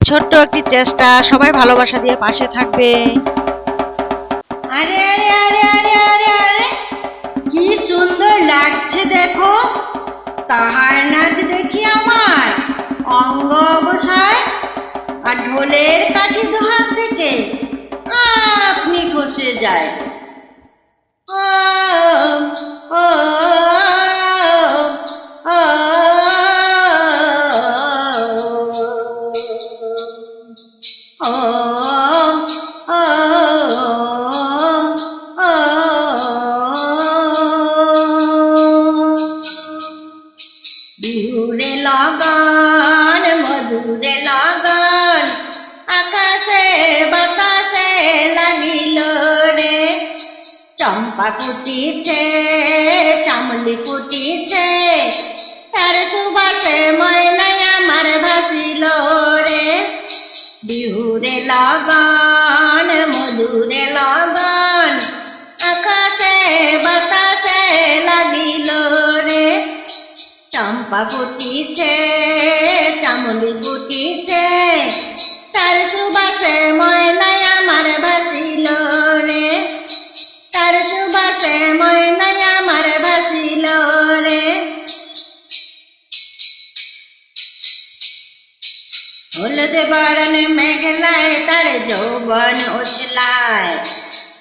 ছোট্ট একটি চেষ্টা, সবাই ভালোবাসা দিয়ে পাশে থাকবে। আরে আরে আরে আরে আরে আরে কি সুন্দর লাগছে দেখো, তাহার নাচ দেখি আমার অঙ্গ অবসায় আর ঢোলের কাঠি দুহাত থেকে আপনি খসে যায়। ও ও ও বিহুরে লগন মধুরে লগন আকাশে বাতাসে লাগিল রে, চম্পা ফুটিছে চামলি ফুটিছে, তার সুবাসে ময়নাই আমার ভাসিল রে। বিহুরে লগন মধুরে লগন আকাশে বাতাসে লাগিল রে, চম্পা ফুটিছে চামলি ফুটিছে, তার সুবাসে ময়নাই আমার ভাসিল রে, তার সুবাসে ময়নাই আমার ভাসিল রে। হলুদ বরণ মেঘলায় তার যৌবন উছলায়,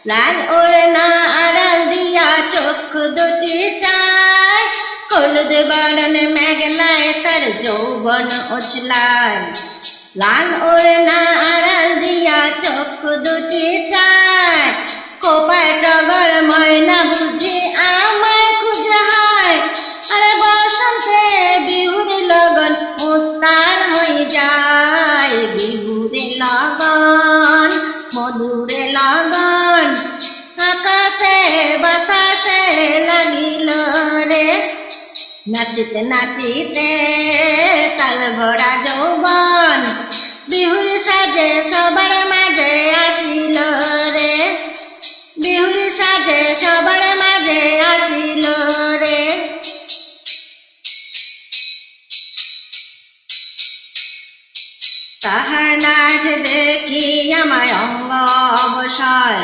লাল ওড়না আড়াল দিয়া চোখ দুটি চায়। হলুদ বরণ মেঘলায় তার যৌবন উছলায়, লাল ওড়না আড়াল দিয়া চোখ দুটি চায়। কোপায় টগর ময়না বুঝি আমায় খুঁজে হয়, আরে বসন্তে বিহুর লগন উত্তাল হয়ে যায়। বিহুরে লগন মধুরে লগন আকাশে বাতাসে লাগিল রে, নাচিতে নাচিতে তাল ভরা যৌবন বিহুর সাজে সবার মাঝে আসিল রে, বিহুর সাজে সবার মাঝে আসিল রে। তাহার নাচ দেখি আমার অঙ্গ অবসর,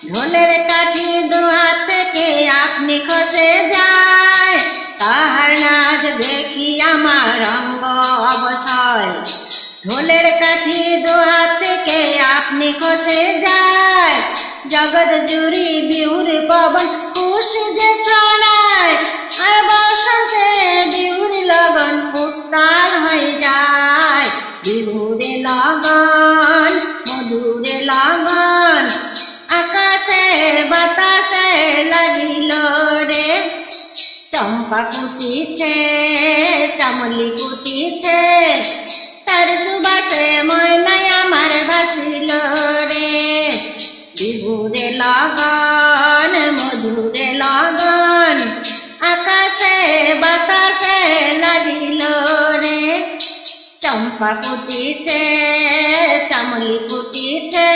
ঢোলের কাঠি দুহাত থেকে আপনি খসে যায়। তাহার নাচ দেখি আমার অঙ্গ অবসর, ঢোলের কাঠি দুহাত থেকে আপনি খসে যায়। জগৎ জুড়ি বিহুর পবন খুশ যে ছড়ায়, আর বসন্তে বিহুর লগন উত্তাল হয়ে যায়। বিহুরে লগন মধুরে লগন আকাশে বাতাসে লাগিল রে, চম্পা ফুটিছে চামলি ফুটিছে, তার সুবাসে ময়নাই আমার ভাসিল রে। বিহুরে লগন মধুরে লগন আকাশে বাতাসে লাগিল রে, চম্পা ফুটিছে চামলি ফুটিছে,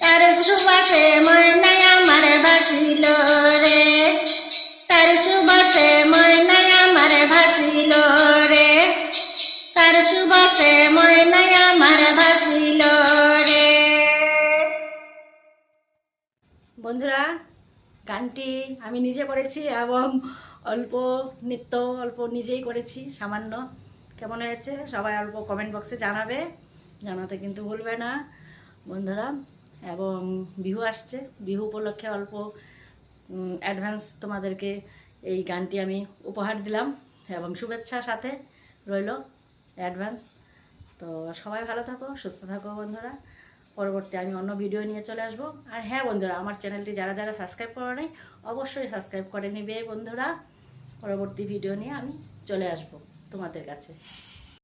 তার সুবাসে ময়নাই আমার ভাসিল রে, তার সুবাসে ময়নাই আমার ভাসিল রে, তার সুবাসে ময়নাই আমার ভাসিল রে। বন্ধুরা, গানটি আমি নিজে করেছি এবং অল্প নৃত্য অল্প নিজেই করেছি সামান্য। কেমন হয়েছে সবাই অল্প কমেন্ট বক্সে জানাবে, জানাতে কিন্তু ভুলবে না বন্ধুরা। এবং বিহু আসছে, বিহু উপলক্ষে অল্প অ্যাডভান্স তোমাদেরকে এই গানটি আমি উপহার দিলাম এবং শুভেচ্ছা সাথে রইল অ্যাডভান্স। তো সবাই ভালো থাকো, সুস্থ থাকো বন্ধুরা। পরবর্তী আমি অন্য ভিডিও নিয়ে চলে আসবো। আর হ্যাঁ বন্ধুরা, আমার চ্যানেলটি যারা যারা সাবস্ক্রাইব করে নাই অবশ্যই সাবস্ক্রাইব করে নিবে বন্ধুরা। পরবর্তী ভিডিও নিয়ে আমি চলে আসবো তোমাদের কাছে।